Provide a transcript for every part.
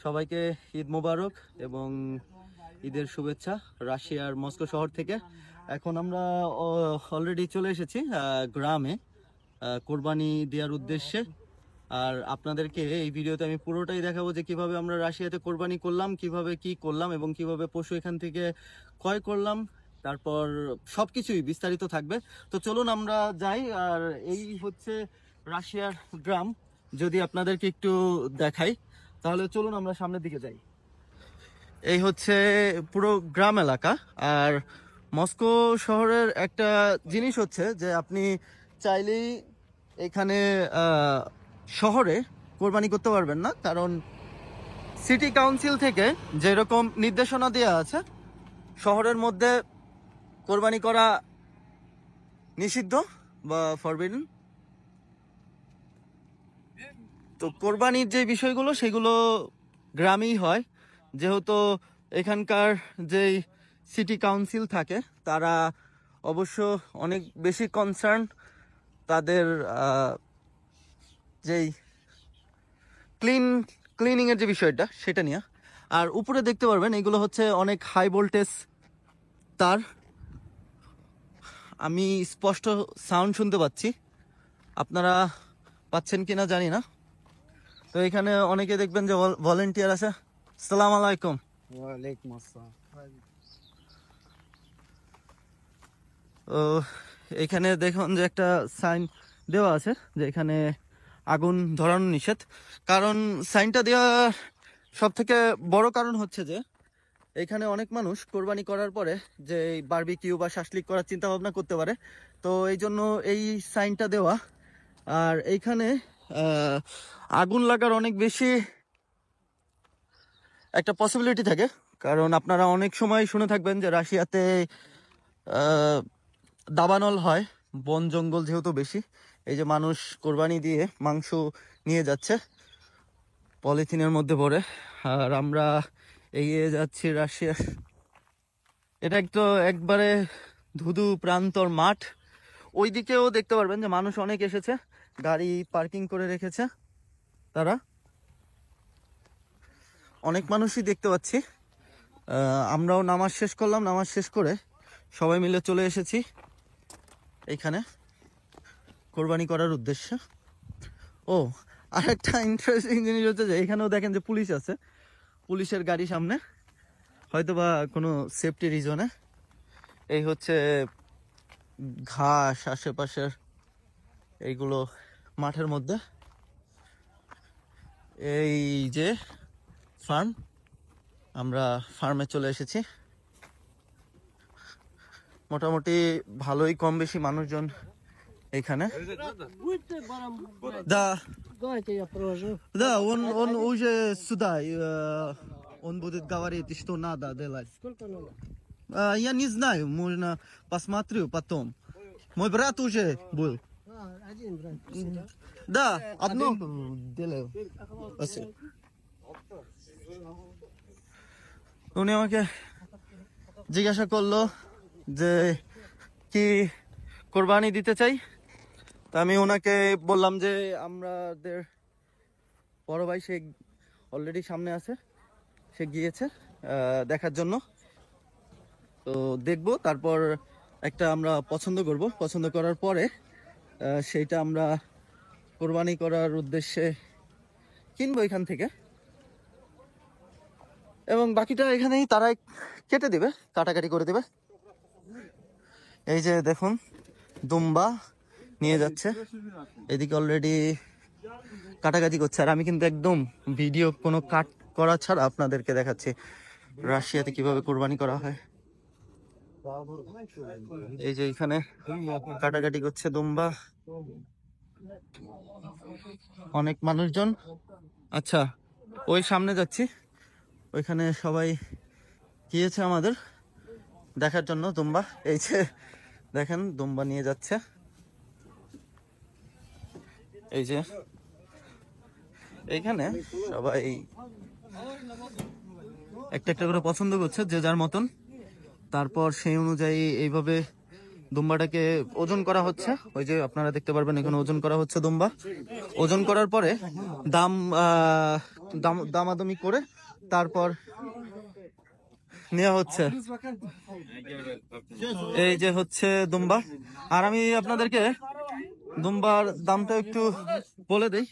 সবাইকে ঈদ মোবারক এবং ঈদের শুভেচ্ছা রাশিয়ার মস্কো শহর থেকে। এখন আমরা অলরেডি চলে এসেছি গ্রামে কোরবানি দেওয়ার উদ্দেশ্যে। আর আপনাদেরকে এই ভিডিওতে আমি পুরোটাই দেখাবো যে কিভাবে আমরা রাশিয়াতে কোরবানি করলাম, কিভাবে কি করলাম এবং কিভাবে পশু এখান থেকে ক্রয় করলাম। তারপর সবকিছুই বিস্তারিত থাকবে। তো চলুন আমরা যাই। আর এই হচ্ছে রাশিয়ার গ্রাম। যদি আপনাদেরকে একটু দেখাই তাহলে চলুন আমরা সামনের দিকে যাই। এই হচ্ছে পুরো গ্রাম এলাকা। আর মস্কো শহরের একটা জিনিস হচ্ছে যে আপনি চাইলেই এখানে শহরে কোরবানি করতে পারবেন না, কারণ সিটি কাউন্সিল থেকে যেরকম নির্দেশনা দেওয়া আছে শহরের মধ্যে কোরবানি করা নিষিদ্ধ বা ফরবিডেন। তো কোরবানির যে বিষয়গুলো সেগুলো গ্রামেই হয়, যেহেতু এখানকার যেই সিটি কাউন্সিল থাকে তারা অবশ্য অনেক বেশি কনসার্ন তাদের যেই ক্লিনিংয়ের যে বিষয়টা সেটা নিয়ে। আর উপরে দেখতে পারবেন এগুলো হচ্ছে অনেক হাই ভোল্টেজ তার। আমি স্পষ্ট সাউন্ড শুনতে পাচ্ছি, আপনারা পাচ্ছেন কিনা জানি না। তো এখানে অনেকে দেখবেন যে ভলেন্টিয়ার আছে। আসসালামু আলাইকুম। ওয়ালাইকুম আসসালাম। তো এখানে দেখুন যে একটা সাইন দেওয়া আছে যে এখানে আগুন ধরানো নিষেধ। কারণ সাইনটা দেওয়ার সব থেকে বড় কারণ হচ্ছে যে এখানে অনেক মানুষ কোরবানি করার পরে যে বারবিকিউ বা শাসলিক করার চিন্তা ভাবনা করতে পারে, তো এই জন্য এই সাইনটা দেওয়া। আর এইখানে আগুন লাগার অনেক বেশি একটা পসিবিলিটি থাকে, কারণ আপনারা অনেক সময় শুনে থাকবেন যে রাশিয়াতে দাবানল হয়, বন জঙ্গল যেহেতু বেশি। এই যে মানুষ কোরবানি দিয়ে মাংস নিয়ে যাচ্ছে পলিথিনের মধ্যে ভরে। আর আমরা এগিয়ে যাচ্ছি রাশিয়া। এটা একবারে ধুধু প্রান্তর মাঠ। ওই দিকেও দেখতে পারবেন যে মানুষ অনেক এসেছে, গাড়ি পার্কিং করে রেখেছে তারা। অনেক মানুষই দেখতে পাচ্ছি। আমরাও নামাজ শেষ করলাম, নামাজ শেষ করে সবাই মিলে চলে এসেছি এইখানে কোরবানি করার উদ্দেশ্যে। ও, আর একটা ইন্টারেস্টিং জিনিস হচ্ছে যে এখানেও দেখেন যে পুলিশ আছে, পুলিশের গাড়ি সামনে, হয়তো বা কোনো সেফটি রিজনে। এই হচ্ছে ঘাস আশেপাশের এইগুলো মাঠের মধ্যে। এই যে ফার্ম, আমরা ফার্মে চলে এসেছি। মোটামুটি ভালোই কম বেশি মানুষজন এখানে। Да, Давайте я провожу. да, он уже сюда, он будет говорить, что надо делать. Сколько надо? Я не знаю, можно посмотрю потом. Мой брат уже был. Один брат. Да, одно делаю. উনি আমাকে জিজ্ঞাসা করলো যে কি কোরবানি দিতে চাই। তা আমি ওনাকে বললাম যে আমাদের বড় ভাই সে অলরেডি সামনে আছে, সে গিয়েছে দেখার জন্য। তো দেখবো, তারপর একটা আমরা পছন্দ করব, পছন্দ করার পরে সেইটা আমরা কোরবানি করার উদ্দেশ্যে কিনবো এখান থেকে, এবং বাকিটা এখানেই তারাই কেটে দেবে, কাটাকাটি করে দেবে। এই যে দেখুন দুম্বা নিয়ে যাচ্ছে, এদিকে অলরেডি কাটাকাটি করছে। আর আমি কিন্তু একদম ভিডিও কোনো কাট করা ছাড়া আপনাদেরকে দেখাচ্ছি রাশিয়াতে কিভাবে কোরবানি করা হয়। এই যে এখানে কাটাকাটি করছে দুম্বা, অনেক মানুষজন। আচ্ছা, ওই সামনে যাচ্ছি, ওইখানে সবাই গিয়েছে আমাদের দেখার জন্য দুম্বা। এই যে দেখেন দুম্বা নিয়ে যাচ্ছে, এই যে এইখানে সবাই একটা একটা করে পছন্দ করছে যে যার মতন, তারপর সেই অনুযায়ী এইভাবে দুম্বাটাকে ওজন করা হচ্ছে। ওই যে আপনারা দেখতে পারবেন এখানে ওজন করা হচ্ছে দুম্বা। ওজন করার পরে দামাদামি করে তারপর নেওয়া হচ্ছে। এই যে হচ্ছে দুম্বা। আর আমি আপনাদেরকে দুম্বার দামটা একটু বলে দেই।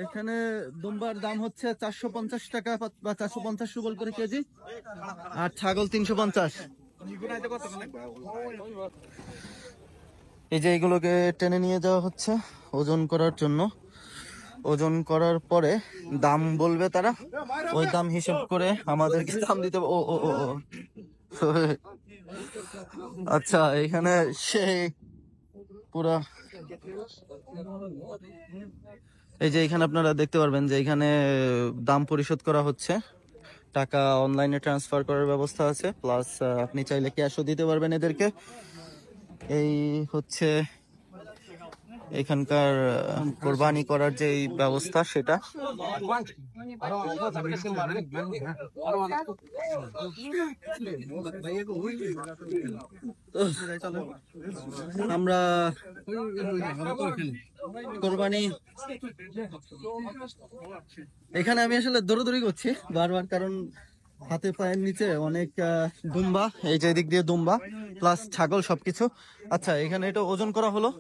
এখানে দুম্বার দাম হচ্ছে 450 টাকা বা 450 রুবল করে কেজি, আর ছাগল 350। এই যে এগুলোকে টেনে নিয়ে যাওয়া হচ্ছে ওজন করার জন্য। ওজন করার পরে দাম বলবে তারা, ওই দাম হিসেব করে আমাদেরকে দাম দিতে হবে। ও ও ও ও। আচ্ছা, এখানে সেই পুরা এই যে এখানে আপনারা দেখতে পারবেন যে এখানে দাম পরিশোধ করা হচ্ছে। টাকা অনলাইনে ট্রান্সফার করার ব্যবস্থা আছে, প্লাস আপনি চাইলে ক্যাশও দিতে পারবেন এদেরকে। এই হচ্ছে এখানকার কোরবানি করার যে ব্যবস্থা সেটা। আমরা কোরবানি এখানে আমি আসলে দৌড়াদৌড়ি করছি বারবার, কারণ হাতে পায়ের নিচে অনেক দুম্বা, এই যে দিক দিয়ে দুম্বা প্লাস ছাগল সবকিছু। আচ্ছা, এখানে এটা ওজন করা হলো।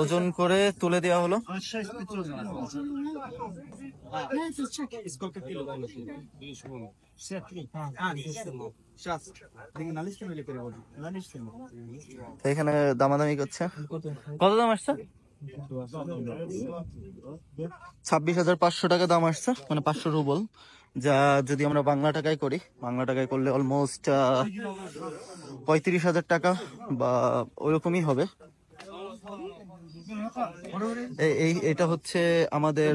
ওজন করে তুলে দেওয়া হলো। এখানে দামাদামি করছে। কত দাম আসছে? 26,500 টাকা দাম আসছে, মানে 500 রুবল, যা যদি আমরা বাংলা টাকায় করি, বাংলা টাকায় করলে অলমোস্ট 35,000 টাকা বা ওইরকমই হবে। এটা হচ্ছে আমাদের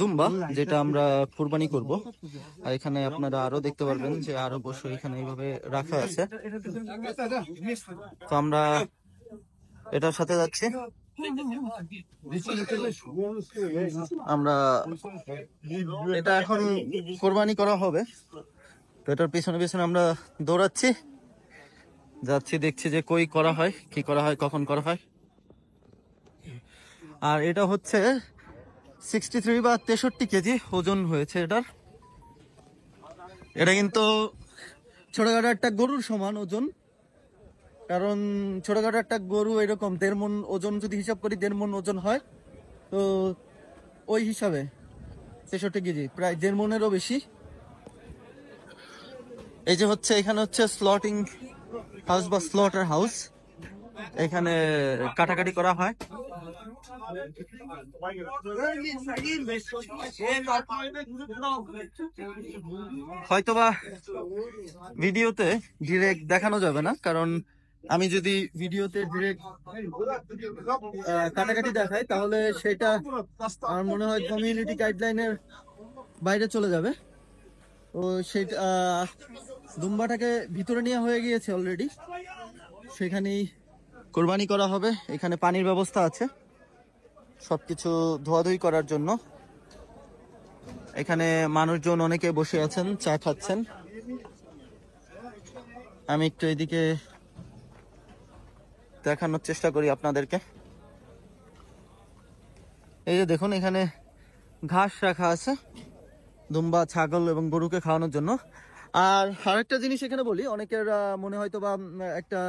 দুম্বা, যেটা আমরা কুরবানি করব। আর এখানে আপনারা আরো দেখতে পারবেন যে আরো পশু এখানে এইভাবে রাখা আছে। তো আমরা এটার সাথে যাচ্ছি। আমরা এটা এখন কোরবানি করা হবে, তো এটার পিছনে পিছনে আমরা দৌড়াচ্ছি, যাচ্ছি, দেখছি যে কই করা হয়, কি করা হয়, কখন করা হয়। আর এটা হচ্ছে 63 বা 63 কেজি ওজন হয়েছে এটার। এটা কিন্তু ছোটখাটো একটা গরুর সমান ওজন, কারণ ছোটখাটো একটা গরু এরকম 1.5 মণ ওজন, যদি হিসাব করি 1.5 মণ ওজন হয়, তো ওই হিসাবে 63 কেজি, প্রায় 1.5 মণেরও বেশি। এই যে হচ্ছে এখানে হচ্ছে স্লটিং হাউস বা স্লটার হাউস, এখানে কাটাকাটি করা হয়। হয়তোবা ভিডিওতে ডিরেক্ট দেখানো যাবে না, কারণ আমি যদি ভিডিওতে ডিরেক্ট কাটাকাটি দেখাই তাহলে সেটা আমার মনে হয় কমিউনিটি গাইডলাইনের বাইরে চলে যাবে। তো সেটা দুম্বাটাকে ভিতরে নেওয়া হয়ে গিয়েছে অলরেডি, সেখানেই কোরবানি করা হবে। এখানে পানির ব্যবস্থা আছে সবকিছু ধোয়াধুয়ি করার জন্য। এখানে মানুষজন অনেকে বসে আছেন, চা খাচ্ছেন। আমি একটু এদিকে দেখানোর চেষ্টা করি আপনাদেরকে। এই যে দেখুন, এখানে ঘাস রাখা আছে দুম্বা, ছাগল এবং গরুকে খাওয়ানোর জন্য। আর আরেকটা জিনিস এখানে বলি, অনেকের মনে হয়তো বা একটা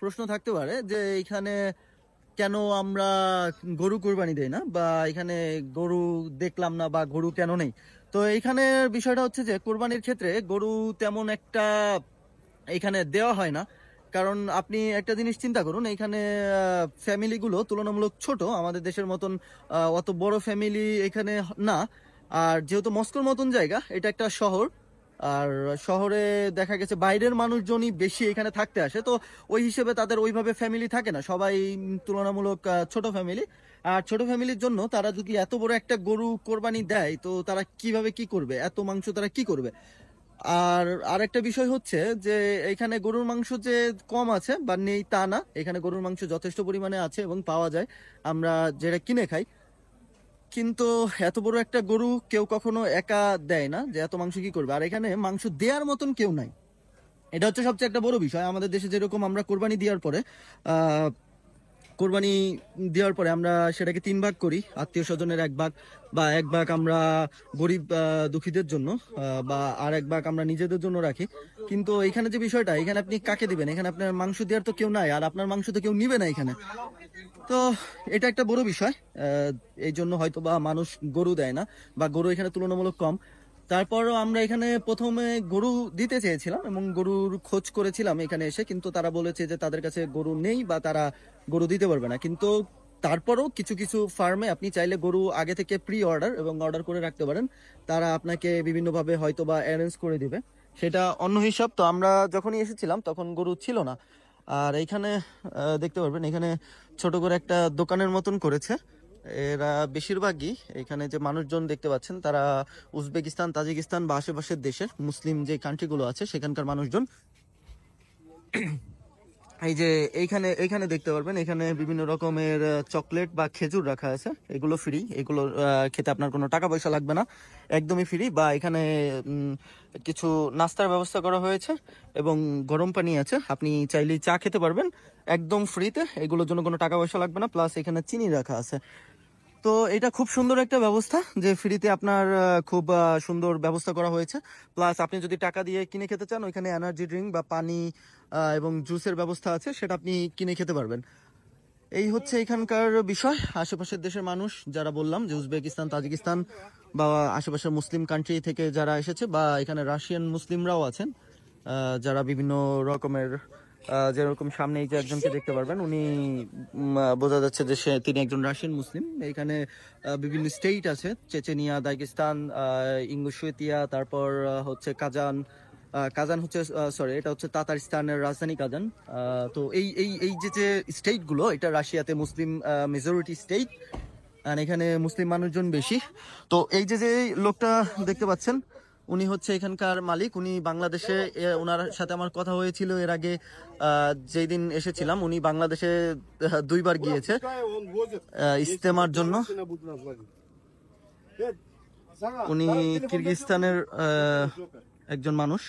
প্রশ্ন থাকতে পারে যে এখানে কেন আমরা গরু কুরবানি দেই না, বা এখানে গরু দেখলাম না, বা গরু কেন নেই। তো এইখানে বিষয়টা হচ্ছে যে কোরবানির ক্ষেত্রে গরু তেমন একটা এখানে দেওয়া হয় না, কারণ আপনি একটা জিনিস চিন্তা করুন, এখানে ফ্যামিলিগুলো তুলনামূলক ছোট, আমাদের দেশের মতন অত বড় ফ্যামিলি এখানে না। আর যেহেতু মস্কোর মতন জায়গা, এটা একটা শহর, আর শহরে দেখা গেছে বাইরের মানুষজনই বেশি এখানে থাকতে আসে, তো ওই হিসেবে তাদের ওইভাবে ফ্যামিলি থাকে না, সবাই তুলনামূলক ছোট ফ্যামিলি। আর ছোট ফ্যামিলির জন্য তারা যদি এত বড় একটা গরু কোরবানি দেয়, তো তারা কিভাবে কি করবে, এত মাংস তারা কি করবে। আর আরেকটা বিষয় হচ্ছে যে এখানে গরুর মাংস যে কম আছে বা নেই তা না, এখানে গরুর মাংস যথেষ্ট পরিমাণে আছে এবং পাওয়া যায়, আমরা যেটা কিনে খাই। কিন্তু এত বড় একটা গরু কেউ কখনো একা দেয় না, যে এত মাংস কি করবে। আর এখানে মাংস দেওয়ার মতন কেউ নাই, এটা হচ্ছে সবচেয়ে একটা বড় বিষয়। আমাদের দেশে যেরকম আমরা কোরবানি দেওয়ার পরে আহ কোরবানি দেওয়ার পরে আমরা সেটাকে 3 ভাগ করি, আত্মীয় স্বজনের 1 ভাগ, বা 1 ভাগ আমরা গরিব দুঃখীদের জন্য, বা আর 1 ভাগ আমরা নিজেদের জন্য রাখি। কিন্তু এখানে যে বিষয়টা, এখানে আপনি কাকে দিবেন? এখানে আপনার মাংস দেওয়ার তো কেউ নাই, আর আপনার মাংস তো কেউ নিবে না এখানে। তো এটা একটা বড় বিষয়। এই জন্য হয়তো বা মানুষ গরু দেয় না, বা গরু এখানে তুলনামূলক কম। তারপরও আমরা এখানে প্রথমে গরু দিতে চেয়েছিলাম এবং গরুর খোঁজ করেছিলাম এখানে এসে, কিন্তু তারা বলেছে যে তাদের কাছে গরু নেই বা তারা গরু দিতে পারবে না। কিন্তু তারপরও কিছু কিছু ফার্মে আপনি চাইলে গরু আগে থেকে প্রি অর্ডার এবং অর্ডার করে রাখতে পারেন, তারা আপনাকে বিভিন্নভাবে হয়তো বা অ্যারেঞ্জ করে দিবে, সেটা অন্য হিসাব। তো আমরা যখনই এসেছিলাম তখন গরু ছিল না। আর এইখানে দেখতে পারবেন, এখানে ছোট করে একটা দোকানের মতন করেছে। এরা বেশিরভাগই এখানে যে মানুষজন দেখতে পাচ্ছেন, তারা উজবেকিস্তান, তাজিকিস্তান বা আশেপাশের দেশের মুসলিম যে কান্ট্রিগুলো আছে সেখানকার মানুষজন। এই যে এইখানে এইখানে দেখতে পারবেন, এখানে বিভিন্ন রকমের চকলেট বা খেজুর রাখা আছে। এগুলো ফ্রি, এগুলো খেতে আপনার কোনো টাকা পয়সা লাগবে না, একদমই ফ্রি। বা এখানে কিছু নাস্তার ব্যবস্থা করা হয়েছে এবং গরম পানি আছে, আপনি চাইলেই চা খেতে পারবেন একদম ফ্রিতে, এগুলোর জন্য কোনো টাকা পয়সা লাগবে না। প্লাস এখানে চিনি রাখা আছে। তো এটা খুব সুন্দর একটা ব্যবস্থা, যে ফ্রিতে আপনার খুব সুন্দর ব্যবস্থা করা হয়েছে। প্লাস আপনি যদি টাকা দিয়ে কিনে খেতে চান, ওইখানে এনার্জি ড্রিঙ্ক বা পানি এবং জুসের ব্যবস্থা আছে, সেটা আপনি কিনে খেতে পারবেন। এই হচ্ছে এখানকার বিষয়। আশেপাশের দেশের মানুষ যারা বললাম, যে উজবেকিস্তান, তাজিকিস্তান বা আশেপাশের মুসলিম কান্ট্রি থেকে যারা এসেছে, বা এখানে রাশিয়ান মুসলিমরাও আছেন, যারা বিভিন্ন রকমের, যেরকম সামনে এই যে একজনকে দেখতে পারবেন, উনি বোঝা যাচ্ছে যে তিনি একজন রাশিয়ান মুসলিম। এখানে বিভিন্ন স্টেট আছে, চেচেনিয়া, দাগেস্তান, ইঙ্গুশেতিয়া, তারপর হচ্ছে কাজান। কাজান হচ্ছে, সরি, এটা হচ্ছে তাতারিস্তানের রাজধানী কাজান। তো এই এই এই যে যে স্টেট গুলো, এটা রাশিয়াতে মুসলিম মেজরিটি স্টেট, আর এখানে মুসলিম মানুষজন বেশি। তো এই যে যে লোকটা দেখতে পাচ্ছেন, উনি হচ্ছে এখানকার মালিক। উনি বাংলাদেশে, ওনার সাথে আমার কথা হয়েছিল এর আগে, যেই দিন এসেছিলাম, উনি বাংলাদেশে 2 বার গিয়েছে ইজতেমার জন্য। উনি কিরগিজস্তানের একজন মানুষ।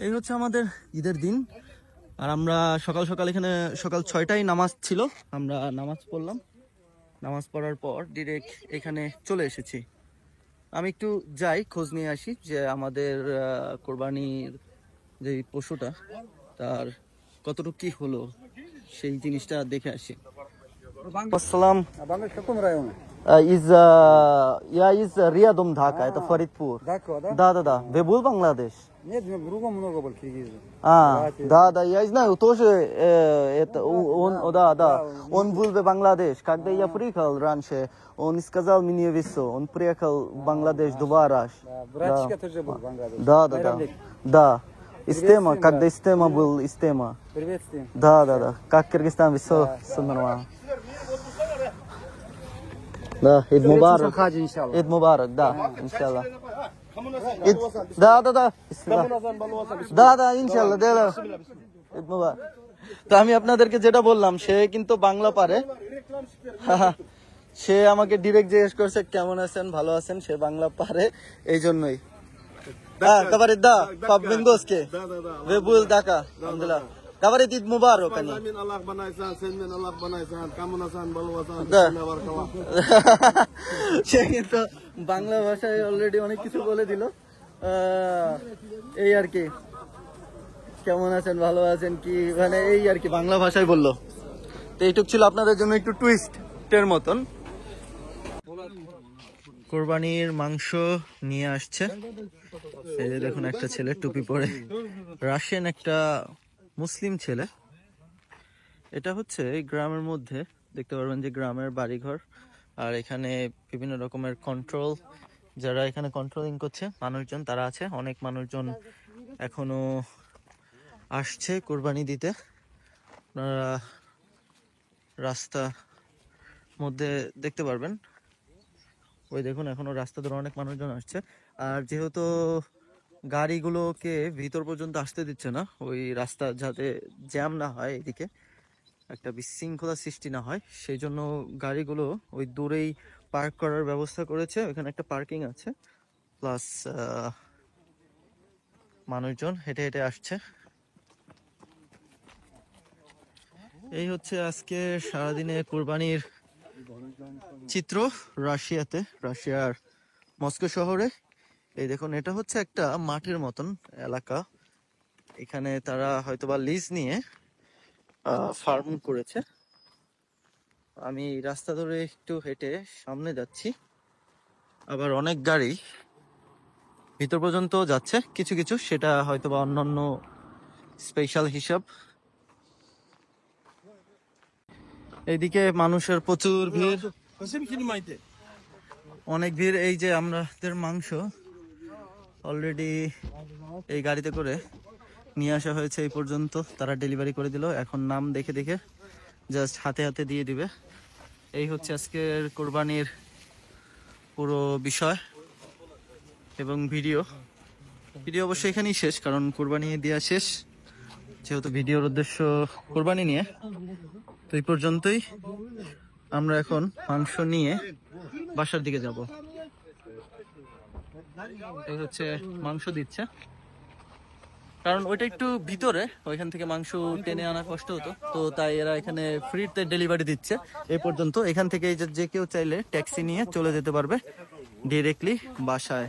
এই হচ্ছে আমাদের ঈদের দিন। আর আমরা সকাল সকাল এখানে, সকাল 6টায় নামাজ ছিল, আমরা নামাজ পড়লাম। নামাজ পড়ার পর ডিরেক্ট এখানে চলে এসেছি। আমি একটু যাই, খোঁজ নিয়ে আসি যে আমাদের কোরবানির যে পশুটা, তার কতটুকু কি হলো, সেই জিনিসটা দেখে আসি। আসসালাম। Bangal в каком районе? Из я из Рядом, Дака, это Фаридпур. Дако, да? Да, да, да. Вы был в Бангладеш? Нет, в другом много был киргизов. Да, да, я знаю, тоже это он, да, да, он был в Бангладеш. Когда я приехал раньше, он сказал мне весо, он приехал в Бангладеш 2 раз. Да, братчика тоже был в Бангладеш. Да, да, да, Байрамбек. да. Истема, Приветствуем, когда брат. Истема был, Истема. Приветствуем. Да, да, да. Как Кыргызстан, все, все нормально. Да, Ид Мубарак. Хаджи, иншаллах. Ид Мубарак, да, иншаллах. Да, да, да. Да, да, ইনশাআল্লাহ দেলা। ঈদ মুবারক। তো আমি আপনাদেরকে যেটা বললাম, সে কিন্তু বাংলা পারে। সে আমাকে ডিরেক্ট জিজ্ঞেস করছে কেমন আছেন, ভালো আছেন, সে বাংলা পারে, এই জন্যই। কাবারে দা পাব বিন্দোসকে ve bul daka alhamdulillah কাবারে Eid মুবারক ani Sen Allah banaysan, sen men Allah banaysan, kamunasan, balwasan, Da. bismillah barakallah. সে কিন্তু বাংলা ভাষায় অলরেডি অনেক কিছু বলে দিল। এই আর কি, কেমন আছেন, ভালো আছেন কি, মানে এই আর কি বাংলা ভাষায় বললো। তো এইটুক ছিল আপনাদের জন্য একটু টুইস্টের মতন। কোরবানির মাংস নিয়ে আসছে, এই যে দেখুন একটা ছেলে টুপি পরে, রাশিয়ান একটা মুসলিম ছেলে। এটা হচ্ছে এই গ্রামের মধ্যে, দেখতে পারবেন যে গ্রামের বাড়িঘর, আর এখানে বিভিন্ন রকমের কন্ট্রোল, যারা এখানে কন্ট্রোলিং করছে মানুষজন, তারা আছে। অনেক মানুষজন এখনো আসছে কোরবানি দিতে। আপনারা রাস্তা মধ্যে দেখতে পারবেন, ওই দেখুন এখনো রাস্তা ধরে অনেক মানুষজন আসছে। আর যেহেতু গাড়িগুলোকে ভিতর পর্যন্ত আসতে দিচ্ছে না, ওই রাস্তা যাতে জ্যাম না হয় এদিকে, একটা বিশৃঙ্খলা সৃষ্টি না হয় সেই জন্য গাড়িগুলো ওই দূরেই পার্ক করার ব্যবস্থা করেছে। ওখানে একটা পার্কিং আছে, প্লাস মানুষজন হেঁটে হেঁটে আসছে। এই হচ্ছে আজকে সারাদিনে কোরবানির চিত্র রাশিয়াতে, রাশিয়ার মস্কো শহরে। এই দেখুন, এটা হচ্ছে একটা মাঠের মতন এলাকা। এখানে তারা হয়তোবা লিজ নিয়ে ফার্ম করেছে। আমি রাস্তা ধরে একটু হেঁটে সামনে যাচ্ছি, আবার অনেক গাড়ি ভিতর পর্যন্ত যাচ্ছে, কিছু কিছু সেটা হয়তোবা অন্যান্য স্পেশাল হিসাব। এইদিকে মানুষের প্রচুর ভিড়, অনেক ভিড়। এই যে আমাদের মাংস অলরেডি এই গাড়িতে করে নিয়ে আসা হয়েছে এই পর্যন্ত, তারা ডেলিভারি করে দিল। এখন নাম দেখে দেখে জাস্ট হাতে হাতে দিয়ে দিবে। এই হচ্ছে আজকের কোরবানির পুরো বিষয় এবং ভিডিও অবশ্যই এখানেই শেষ, কারণ কোরবানি দেওয়া শেষ, যেহেতু ভিডিওর উদ্দেশ্য কোরবানি নিয়ে। তো এই পর্যন্তই। আমরা এখন মাংস নিয়ে বাসার দিকে যাব। এই হচ্ছে মাংস দিচ্ছে, কারণ ওইটা একটু ভিতরে, ওইখান থেকে মাংস টেনে আনা কষ্ট হতো, তো তাই এরা এখানে ফ্রিতে ডেলিভারি দিচ্ছে এই পর্যন্ত। এখান থেকে যে কেউ চাইলে ট্যাক্সি নিয়ে চলে যেতে পারবে ডিরেক্টলি বাসায়।